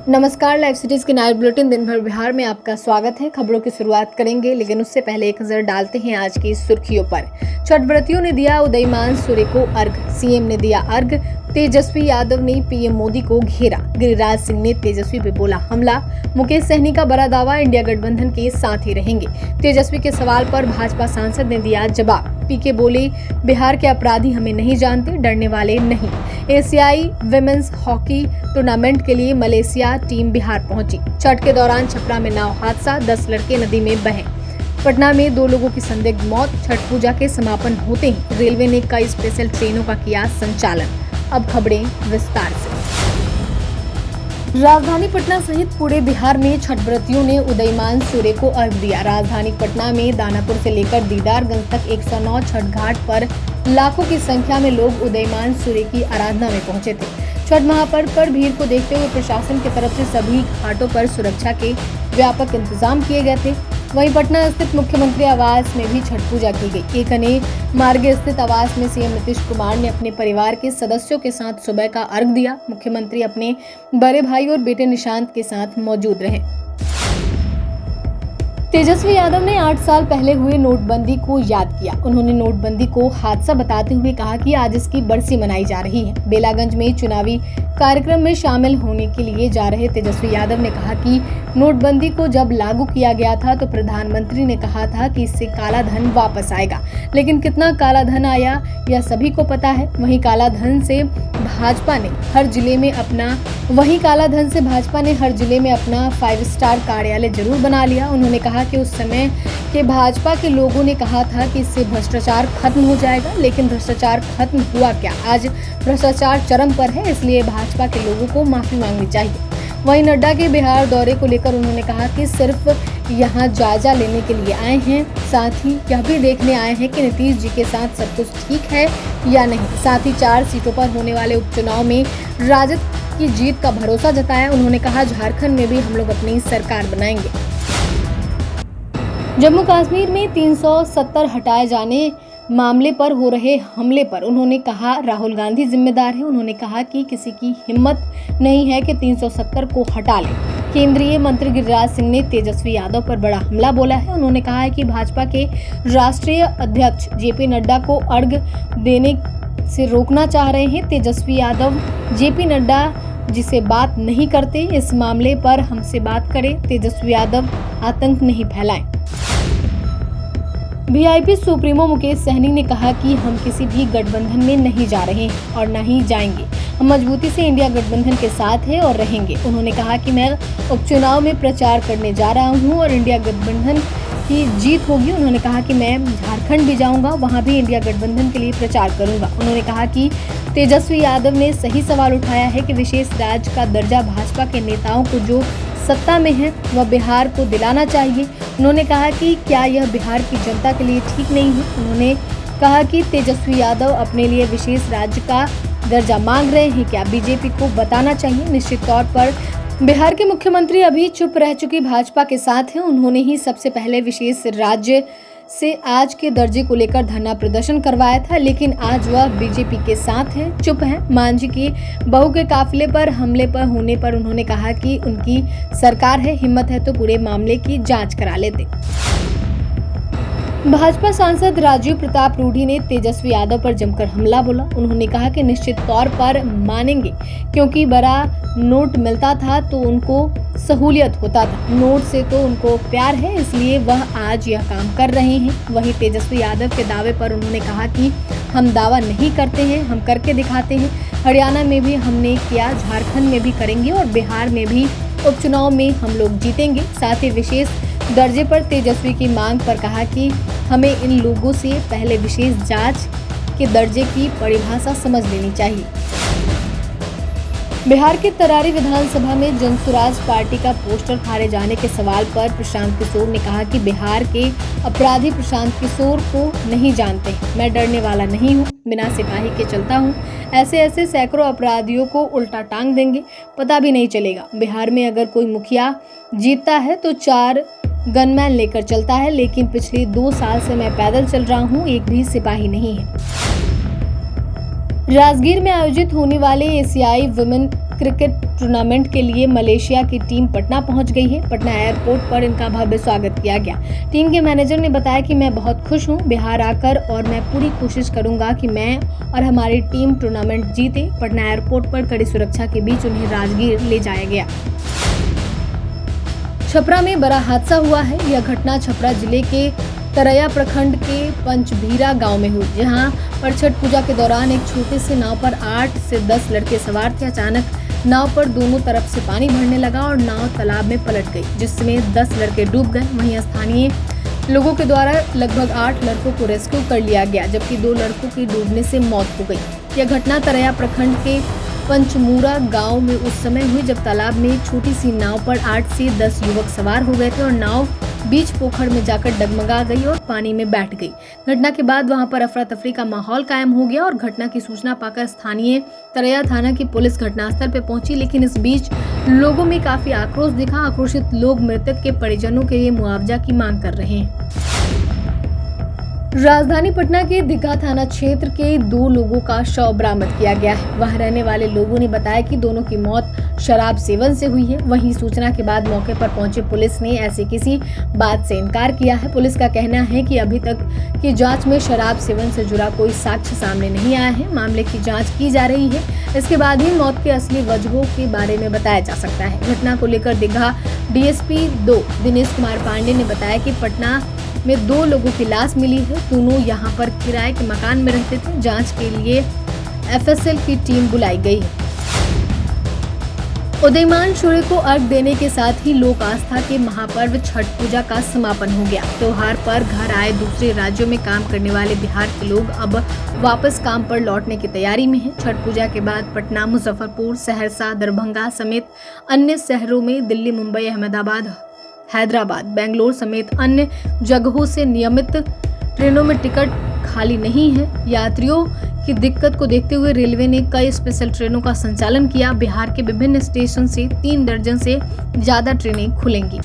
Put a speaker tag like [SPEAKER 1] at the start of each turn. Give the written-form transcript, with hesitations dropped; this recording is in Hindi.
[SPEAKER 1] नमस्कार, लाइव सिटीज के नाइट बुलेटिन दिन भर बिहार में आपका स्वागत है। खबरों की शुरुआत करेंगे, लेकिन उससे पहले एक नजर डालते हैं आज की सुर्खियों पर। छठ व्रतियों ने दिया उदयमान सूर्य को अर्घ, सीएम ने दिया अर्घ। तेजस्वी यादव ने पीएम मोदी को घेरा। गिरिराज सिंह ने तेजस्वी पे बोला हमला। मुकेश सहनी का बड़ा दावा, इंडिया गठबंधन के साथ ही रहेंगे। तेजस्वी के सवाल पर भाजपा सांसद ने दिया जवाब। पीके बोले बिहार के अपराधी हमें नहीं जानते, डरने वाले नहीं। एशियाई विमेंस हॉकी टूर्नामेंट के लिए मलेशिया टीम बिहार पहुंची। छठ के दौरान छपरा में नाव हादसा, 10 लड़के नदी में बहे। पटना में 2 लोगों की संदिग्ध मौत। छठ पूजा के समापन होते ही रेलवे ने कई स्पेशल ट्रेनों का किया संचालन। अब खबरें विस्तार से। राजधानी पटना सहित पूरे बिहार में छठ व्रतियों ने उदयमान सूर्य को अर्घ दिया। राजधानी पटना में दानापुर से लेकर दीदारगंज तक 109 छठ घाट पर लाखों की संख्या में लोग उदयमान सूर्य की आराधना में पहुंचे थे। छठ महापर्व पर भीड़ को देखते हुए प्रशासन की तरफ से सभी घाटों पर सुरक्षा के व्यापक इंतजाम किए गए थे। वहीं पटना स्थित मुख्यमंत्री आवास में भी छठ पूजा की गई। एक अनेक मार्ग स्थित आवास में सीएम नीतीश कुमार ने अपने परिवार के सदस्यों के साथ सुबह का अर्घ दिया। मुख्यमंत्री अपने बड़े भाई और बेटे निशांत के साथ मौजूद रहे। तेजस्वी यादव ने 8 साल पहले हुए नोटबंदी को याद किया। उन्होंने नोटबंदी को हादसा बताते हुए कहा कि आज इसकी बरसी मनाई जा रही है। बेलागंज में चुनावी कार्यक्रम में शामिल होने के लिए जा रहे तेजस्वी यादव ने कहा कि नोटबंदी को जब लागू किया गया था तो प्रधानमंत्री ने कहा था कि इससे काला धन वापस आएगा, लेकिन कितना काला धन आया यह सभी को पता है। वहीं काला धन से भाजपा ने हर जिले में अपना 5 स्टार कार्यालय जरूर बना लिया। उन्होंने कहा कि उस समय के भाजपा के लोगों ने कहा था कि इससे भ्रष्टाचार खत्म हो जाएगा, लेकिन भ्रष्टाचार खत्म हुआ क्या? आज भ्रष्टाचार चरम पर है, इसलिए भाजपा के लोगों को माफी मांगनी चाहिए। वहीं नड्डा के बिहार दौरे को लेकर उन्होंने कहा कि सिर्फ यहां जायजा लेने के लिए आए हैं, साथ ही यह भी देखने आए हैं कि नीतीश जी के साथ सब कुछ ठीक है या नहीं। साथ ही 4 सीटों पर होने वाले उपचुनाव में राजद की जीत का भरोसा जताया। उन्होंने कहा झारखंड में भी हम लोग अपनी सरकार बनाएंगे। जम्मू कश्मीर में 370 हटाए जाने मामले पर हो रहे हमले पर उन्होंने कहा राहुल गांधी जिम्मेदार है। उन्होंने कहा कि किसी की हिम्मत नहीं है कि 370 को हटा ले। केंद्रीय मंत्री गिरिराज सिंह ने तेजस्वी यादव पर बड़ा हमला बोला है। उन्होंने कहा है कि भाजपा के राष्ट्रीय अध्यक्ष जेपी नड्डा को अर्घ देने से रोकना चाह रहे हैं। तेजस्वी यादव जेपी नड्डा जिसे बात नहीं करते, इस मामले पर हमसे बात करें। तेजस्वी यादव आतंक नहीं फैलाएं। वीआईपी सुप्रीमो मुकेश सहनी ने कहा कि हम किसी भी गठबंधन में नहीं जा रहे हैं और न ही जाएंगे। हम मजबूती से इंडिया गठबंधन के साथ हैं और रहेंगे। उन्होंने कहा कि मैं उपचुनाव में प्रचार करने जा रहा हूं और इंडिया गठबंधन की जीत होगी। उन्होंने कहा कि मैं झारखंड भी जाऊंगा, वहां भी इंडिया गठबंधन के लिए प्रचार करूंगा। उन्होंने कहा कि तेजस्वी यादव ने सही सवाल उठाया है कि विशेष राज्य का दर्जा भाजपा के नेताओं को जो सत्ता में है वह बिहार को दिलाना चाहिए। उन्होंने कहा कि क्या यह बिहार की जनता के लिए ठीक नहीं है। उन्होंने कहा कि तेजस्वी यादव अपने लिए विशेष राज्य का दर्जा मांग रहे हैं, क्या बीजेपी को बताना चाहिए। निश्चित तौर पर बिहार के मुख्यमंत्री अभी चुप रह चुकी भाजपा के साथ हैं। उन्होंने ही सबसे पहले विशेष राज्य से आज के दर्जे को लेकर धरना प्रदर्शन करवाया था, लेकिन आज वह बीजेपी के साथ है, चुप है। मांझी की बहू के काफिले पर हमले पर होने पर उन्होंने कहा कि उनकी सरकार है, हिम्मत है तो पूरे मामले की जांच करा लेते। भाजपा सांसद राजीव प्रताप रूडी ने तेजस्वी यादव पर जमकर हमला बोला। उन्होंने कहा कि निश्चित तौर पर मानेंगे, क्योंकि बड़ा नोट मिलता था तो उनको सहूलियत होता था, नोट से तो उनको प्यार है, इसलिए वह आज यह काम कर रहे हैं। वहीं तेजस्वी यादव के दावे पर उन्होंने कहा कि हम दावा नहीं करते हैं, हम करके दिखाते हैं। हरियाणा में भी हमने किया, झारखंड में भी करेंगे और बिहार में भी उपचुनाव में हम लोग जीतेंगे। साथ ही विशेष दर्जे पर तेजस्वी की मांग पर कहा कि हमें इन लोगों से पहले विशेष जांच के दर्जे की परिभाषा समझ लेनी चाहिए। बिहार के तरारी विधानसभा में जनसुराज पार्टी का पोस्टर फाड़े जाने के सवाल पर प्रशांत किशोर ने कहा कि बिहार के अपराधी प्रशांत किशोर को नहीं जानते। मैं डरने वाला नहीं हूँ, बिना सिपाही के चलता हूँ। ऐसे सैकड़ों अपराधियों को उल्टा टांग देंगे, पता भी नहीं चलेगा। बिहार में अगर कोई मुखिया जीतता है तो 4 गनमैन लेकर चलता है, लेकिन पिछले 2 साल से मैं पैदल चल रहा हूँ, एक भी सिपाही नहीं है। राजगीर में आयोजित होने वाले एशियाई विमेन क्रिकेट टूर्नामेंट के लिए मलेशिया की टीम पटना पहुंच गई है। पटना एयरपोर्ट पर इनका भव्य स्वागत किया गया। टीम के मैनेजर ने बताया कि मैं बहुत खुश हूं बिहार आकर और मैं पूरी कोशिश करूंगा कि मैं और हमारी टीम टूर्नामेंट जीते। पटना एयरपोर्ट पर कड़ी सुरक्षा के बीच उन्हें राजगीर ले जाया गया। छपरा में बड़ा हादसा हुआ है। यह घटना छपरा जिले के तरैया प्रखंड के पंचभीरा गांव में हुई, जहां पर छठ पूजा के दौरान एक छोटे से नाव पर 8 से 10 लड़के सवार थे। अचानक नाव पर दोनों तरफ से पानी भरने लगा और नाव तालाब में पलट गई, जिसमें 10 लड़के डूब गए। वहीं स्थानीय लोगों के द्वारा लगभग 8 लड़कों को रेस्क्यू कर लिया गया, जबकि 2 लड़कों की डूबने से मौत हो गई। यह घटना तरैया प्रखंड के पंचमूरा गांव में उस समय हुई जब तालाब में एक छोटी सी नाव पर 8 से 10 युवक सवार हो गए थे और नाव बीच पोखर में जाकर डगमगा गई और पानी में बैठ गई। घटना के बाद वहां पर अफरा तफरी का माहौल कायम हो गया और घटना की सूचना पाकर स्थानीय तरैया थाना की पुलिस घटनास्थल पर पहुंची, लेकिन इस बीच लोगों में काफी आक्रोश दिखा। आक्रोशित लोग मृतक के परिजनों के लिए मुआवजा की मांग कर रहे हैं। राजधानी पटना के दीघा थाना क्षेत्र के 2 लोगों का शव बरामद किया गया है। वहां रहने वाले लोगों ने बताया कि दोनों की मौत शराब सेवन से हुई है। वहीं सूचना के बाद मौके पर पहुंची पुलिस ने ऐसी किसी बात से इनकार किया है। पुलिस का कहना है कि अभी तक की जांच में शराब सेवन से जुड़ा कोई साक्ष्य सामने नहीं आया है। मामले की जांच की जा रही है। इसके बाद ही मौत के असली वजहों के बारे में बताया जा सकता है। घटना को लेकर दीघा DSP 2 दिनेश कुमार पांडे ने बताया कि पटना में 2 लोगों की लाश मिली है। दोनों यहां पर किराए के मकान में रहते थे। जांच के लिए FSL की टीम बुलाई गई है। उदीयमान सूर्य को अर्घ देने के साथ ही लोक आस्था के महापर्व छठ पूजा का समापन हो गया। त्योहार पर घर आए दूसरे राज्यों में काम करने वाले बिहार के लोग अब वापस काम पर लौटने की तैयारी में हैं। छठ पूजा के बाद पटना, मुजफ्फरपुर, सहरसा, दरभंगा समेत अन्य शहरों में दिल्ली, मुंबई, अहमदाबाद, हैदराबाद, बेंगलोर समेत अन्य जगहों से नियमित ट्रेनों में टिकट खाली नहीं है। यात्रियों की दिक्कत को देखते हुए रेलवे ने कई स्पेशल ट्रेनों का संचालन किया। बिहार के विभिन्न स्टेशन से 3 दर्जन से ज्यादा ट्रेनें खुलेंगी।